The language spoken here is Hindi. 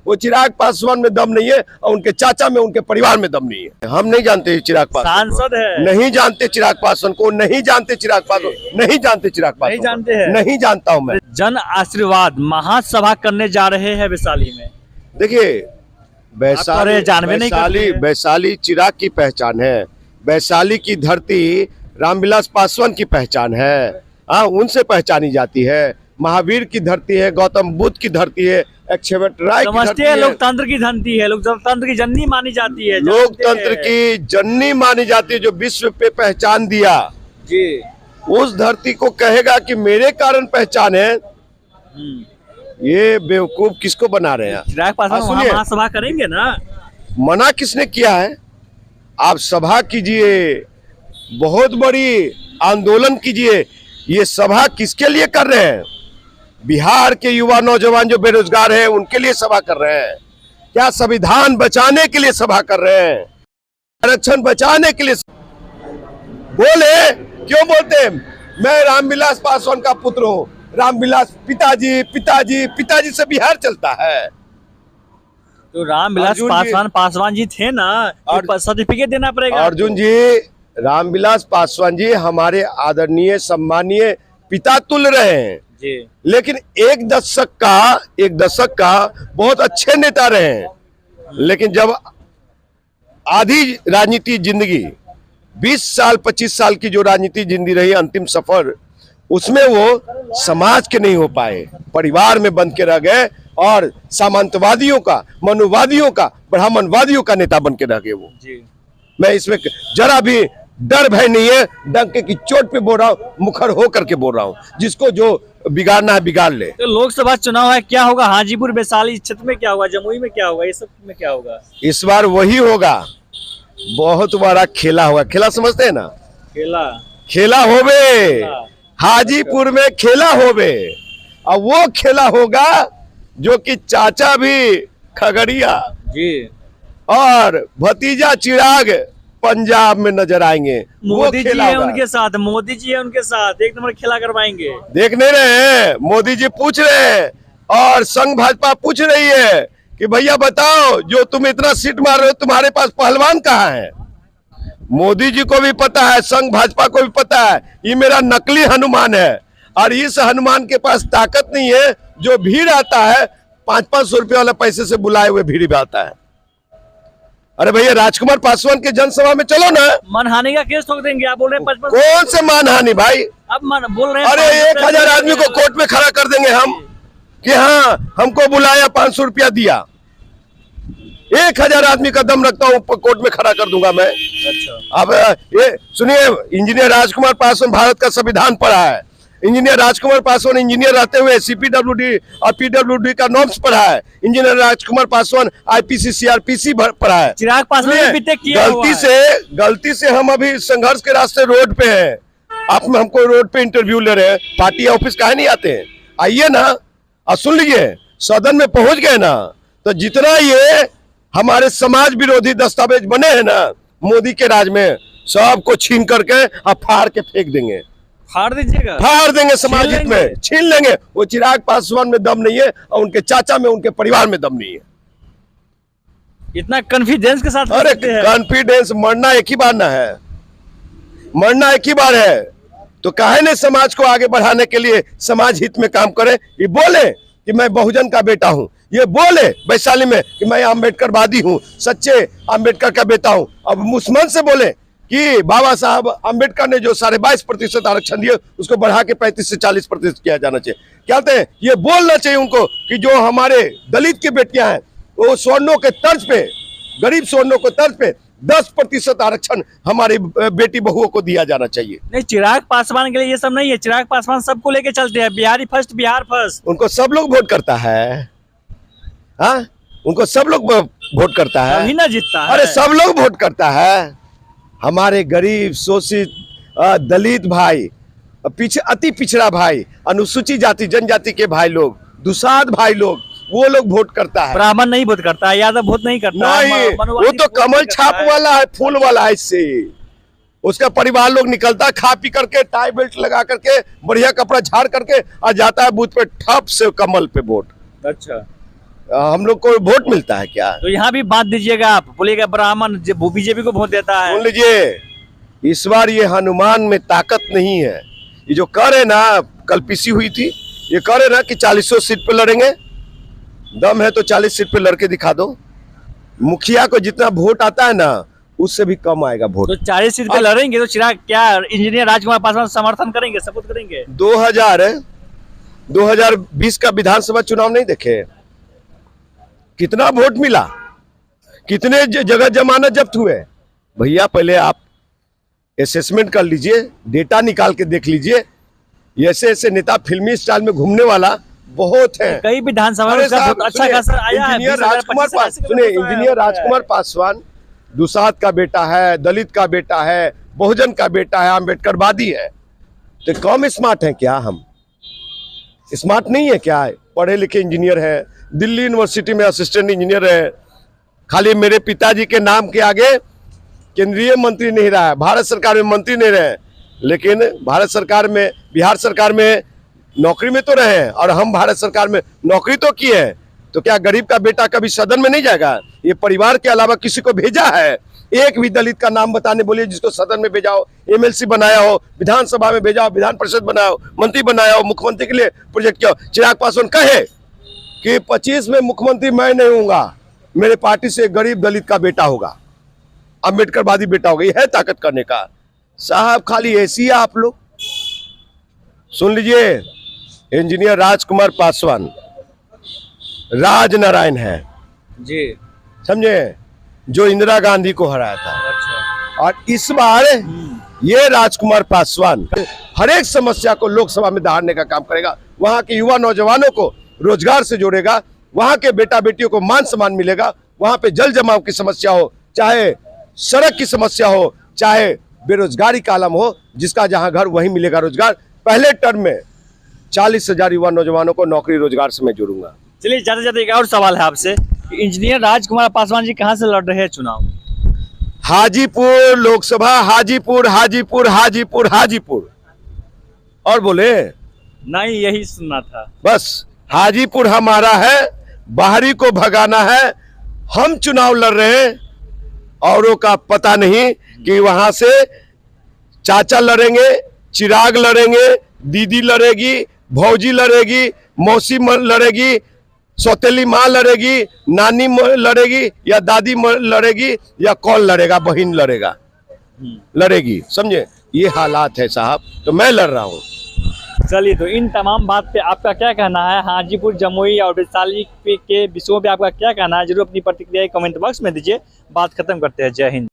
वो चिराग पासवान में दम नहीं है और उनके चाचा में, उनके परिवार में दम नहीं है। हम नहीं जानते चिराग पासवान, सांसद है, नहीं जानते चिराग पासवान को, नहीं जानते चिराग पासवान, नहीं जानते चिराग पासवान, नहीं जानते हैं, नहीं जानता हूँ मैं। जन आशीर्वाद महासभा करने जा रहे हैं वैशाली में। देखिए वैशाली वैशाली चिराग की पहचान है, वैशाली की धरती रामविलास पासवान की पहचान है। हाँ, उनसे पहचानी जाती है। महावीर की धरती है, गौतम बुद्ध की धरती है, एक्सेवेट राय की धरती है। लोकतंत्र की धरती है, लोकतंत्र की जननी मानी जाती है, लोकतंत्र की जननी मानी जाती है, जो विश्व पे पहचान दिया जी। उस धरती को कहेगा कि मेरे कारण पहचान है, ये बेवकूफ किसको बना रहे हैं? चिराग पासवान महासभा करेंगे ना? मना किसने किया है? आप सभा कीजिए, बहुत बड़ी आंदोलन कीजिए। ये सभा किसके लिए कर रहे हैं? बिहार के युवा नौजवान जो बेरोजगार हैं उनके लिए सभा कर रहे हैं क्या? संविधान बचाने के लिए सभा कर रहे हैं, आरक्षण बचाने के लिए। बोले क्यों बोलते हैं? मैं रामविलास पासवान का पुत्र हूँ। रामविलास पिताजी पिताजी पिताजी से बिहार चलता है। तो रामविलास पासवान जी थे ना, सर्टिफिकेट देना पड़ेगा। अर्जुन जी, रामविलास पासवान जी हमारे आदरणीय सम्मानीय पिता तुल्य रहे हैं जी, लेकिन एक दशक का बहुत अच्छे नेता रहे हैं। लेकिन जब आधी राजनीति जिंदगी 20 साल 25 साल की जो राजनीति जिंदगी रही, अंतिम सफर, उसमें वो समाज के नहीं हो पाए, परिवार में बंद के रह गए और सामंतवादियों का, मनुवादियों का, ब्राह्मणवादियों का नेता बन के रह गए वो जी। मैं इसमें जरा भी डर भय नहीं है, डंके की चोट पे बोल रहा हूँ, मुखर हो करके बोल रहा हूँ। जिसको जो बिगाड़ना है बिगाड़ ले। तो लोकसभा चुनाव है, क्या होगा? हाजीपुर वैशाली क्षेत्र में क्या होगा? जमुई में क्या होगा? ये सब में क्या होगा? इस बार वही होगा, बहुत बड़ा खेला होगा। खेला समझते हैं ना? खेला होवे, हाजीपुर में खेला होवे, और वो खेला होगा जो कि चाचा भी खगड़िया जी और भतीजा चिराग पंजाब में नजर आएंगे। मोदी जी है उनके साथ, मोदी जी है उनके साथ, एक नंबर खेला करवाएंगे। देख नहीं रहे हैं? मोदी जी पूछ रहे हैं और संघ भाजपा पूछ रही है कि भैया बताओ, जो तुम इतना सीट मार रहे हो, तुम्हारे पास पहलवान कहाँ है? मोदी जी को भी पता है, संघ भाजपा को भी पता है, ये मेरा नकली हनुमान है और इस हनुमान के पास ताकत नहीं है। जो भीड़ आता है 500-500 रुपये वाला पैसे से बुलाए हुए भीड़ भी आता है। अरे भैया, राजकुमार पासवान के जनसभा में चलो ना। मानहानि का केस ठोक देंगे आप बोल रहे हैं। 55 कौन से मानहानि भाई? अब बोल रहे हैं। अरे 1000 आदमी को कोर्ट में खड़ा कर देंगे हम कि हाँ हमको बुलाया, 500 रुपया दिया। 1000 आदमी का दम रखता हूँ, कोर्ट में खड़ा कर दूंगा मैं। अच्छा। अब ये सुनिए, इंजीनियर राजकुमार पासवान भारत का संविधान पढ़ा है। इंजीनियर राजकुमार पासवान इंजीनियर रहते हुए सीपीडब्ल्यूडी और पीडब्ल्यूडी का नॉर्म्स पढ़ा है। इंजीनियर राजकुमार पासवान आईपीसी सीआरपीसी पढ़ा है। चिराग पासवान गलती से हम अभी संघर्ष के रास्ते रोड पे हैं। आप हमको रोड पे इंटरव्यू ले रहे हैं, पार्टी ऑफिस काहे नहीं आते हैं? आइए ना और सुन लीजिए। सदन में पहुंच गए ना, तो जितना ये हमारे समाज विरोधी दस्तावेज बने हैं ना मोदी के राज में, सबको छीन करके और फाड़ के फेंक देंगे। फाड़ दीजिएगा? फाड़ देंगे, समाज हित में छीन लेंगे। वो चिराग पासवान में दम नहीं है और उनके चाचा में, उनके परिवार में दम नहीं है। इतना कॉन्फिडेंस के साथ? अरे कॉन्फिडेंस, मरना एक ही बार ना है, मरना एक ही बार है, तो काहे ने समाज को आगे बढ़ाने के लिए समाज हित में काम करे। ये बोले कि मैं बहुजन का बेटा हूँ, ये बोले वैशाली में कि मैं अम्बेडकरवादी हूँ, सच्चे अम्बेडकर का बेटा हूँ। अब मुसलमान से बोले कि बाबा साहब अम्बेडकर ने जो 22.5% आरक्षण दिए, उसको बढ़ा के 35 से 40% किया जाना चाहिए। क्या कहते हैं? ये बोलना चाहिए उनको कि जो हमारे दलित की बेटियां हैं, वो स्वर्णों के तर्ज पे, गरीब स्वर्णों के तर्ज पे 10% आरक्षण हमारी बेटी बहुओं को दिया जाना चाहिए। नहीं, चिराग पासवान के लिए ये सब नहीं है। चिराग पासवान सबको लेके चलते हैं, बिहारी फर्स्ट, बिहार फर्स्ट। उनको सब लोग वोट करता है। हाँ, उनको सब लोग वोट करता है, तभी ना जीतता है। अरे सब लोग वोट करता है। हमारे गरीब, शोषित, दलित भाई, अति पिछड़ा भाई, अनुसूचित जाति जनजाति के भाई लोग, दुसाध भाई लोग, वो लोग वोट करता है। ब्राह्मण नहीं वोट करता है, यादव वोट नहीं करता है, वो तो कमल छाप वाला है, फूल वाला है। इससे उसका परिवार लोग निकलता, खा पी करके, टाई बेल्ट लगा करके, बढ़िया कपड़ा झाड़ करके आ जाता है बूथ पे, ठप से कमल पे वोट। अच्छा। हम लोग को वोट मिलता है क्या? तो यहाँ भी बात दीजिएगा, आप बोलिएगा ब्राह्मण बीजेपी को वोट देता है। सुन लीजिए, इस बार ये हनुमान में ताकत नहीं है। ये जो कह रहे ना, कल पीसी हुई थी, ये कह रहे ना कि 40 सीट पे लड़ेंगे। दम है तो 40 सीट पे लड़के दिखा दो। मुखिया को जितना वोट आता है ना, उससे भी कम आएगा वोट। तो 40 सीट पे लड़ेंगे तो चिराग क्या इंजीनियर राजकुमार पासवान समर्थन करेंगे, सपोर्ट करेंगे? 2020 का विधानसभा चुनाव नहीं देखे? कितना वोट मिला, कितने जगह जमानत जब्त हुए? भैया पहले आप असेसमेंट कर लीजिए, डेटा निकाल के देख लीजिए। ऐसे ऐसे नेता फिल्मी स्टाइल में घूमने वाला बहुत है। कई विधानसभा में बहुत अच्छा खासा आया है। इंजीनियर राजकुमार सुनिए, इंजीनियर राजकुमार पासवान दुसाध का बेटा है, दलित का बेटा है, बहुजन का बेटा है, अम्बेडकरवादी है। तो कम स्मार्ट है क्या? हम स्मार्ट नहीं है क्या? पढ़े लिखे इंजीनियर है, दिल्ली यूनिवर्सिटी में असिस्टेंट इंजीनियर है। खाली मेरे पिताजी के नाम के आगे केंद्रीय मंत्री नहीं रहा है, भारत सरकार में मंत्री नहीं रहे, लेकिन भारत सरकार में, बिहार सरकार में नौकरी में तो रहे हैं, और हम भारत सरकार में नौकरी तो किए हैं। तो क्या गरीब का बेटा कभी सदन में नहीं जाएगा? ये परिवार के अलावा किसी को भेजा है? एक भी दलित का नाम बताने बोलिए जिसको सदन में भेजा हो, एमएलसी बनाया हो, विधानसभा में भेजा हो, विधान परिषद बनाया हो, मंत्री बनाया हो, मुख्यमंत्री के लिए प्रोजेक्ट किया हो। चिराग पासवान कहे कि 25 में मुख्यमंत्री मैं नहीं होऊंगा, मेरे पार्टी से गरीब दलित का बेटा होगा, अम्बेडकरवादी बेटा होगा। ये है ताकत करने का? साहब खाली ऐसी है आप लोग। सुन लीजिए, इंजीनियर राजकुमार पासवान राजनारायण है जी, समझे, जो इंदिरा गांधी को हराया था। अच्छा। और इस बार ये राजकुमार पासवान हर एक समस्या को लोकसभा में दहाड़ने का काम करेगा। वहां के युवा नौजवानों को रोजगार से जोड़ेगा, वहां के बेटा बेटियों को मान सम्मान मिलेगा, वहां पे जल जमाव की समस्या हो, चाहे सड़क की समस्या हो, चाहे बेरोजगारी का आलम हो, जिसका जहां घर वहीं मिलेगा रोजगार। पहले टर्म में 40,000 युवा नौजवानों को नौकरी रोजगार से मैं जोड़ूंगा। चलिए, जाते जाते एक और सवाल है आपसे, इंजीनियर राजकुमार पासवान जी कहाँ से लड़ रहे हैं चुनाव? हाजीपुर लोकसभा, हाजीपुर हाजीपुर हाजीपुर हाजीपुर। और बोले नहीं, यही सुनना था। बस हाजीपुर हमारा है, बाहरी को भगाना है। हम चुनाव लड़ रहे हैं, औरों का पता नहीं कि वहां से चाचा लड़ेंगे, चिराग लड़ेंगे, दीदी लड़ेगी, भौजी लड़ेगी, मौसी लड़ेगी, सौतेली माँ लड़ेगी, नानी लड़ेगी, या दादी लड़ेगी, या कौन लड़ेगा, बहन लड़ेगी। समझे? ये हालात है साहब, तो मैं लड़ रहा हूँ। चलिए, तो इन तमाम बात पे आपका क्या कहना है? हाजीपुर, जमुई और वैशाली के विषयों पे आपका क्या कहना है? जरूर अपनी प्रतिक्रिया कमेंट बॉक्स में दीजिए। बात खत्म करते हैं। जय हिंद।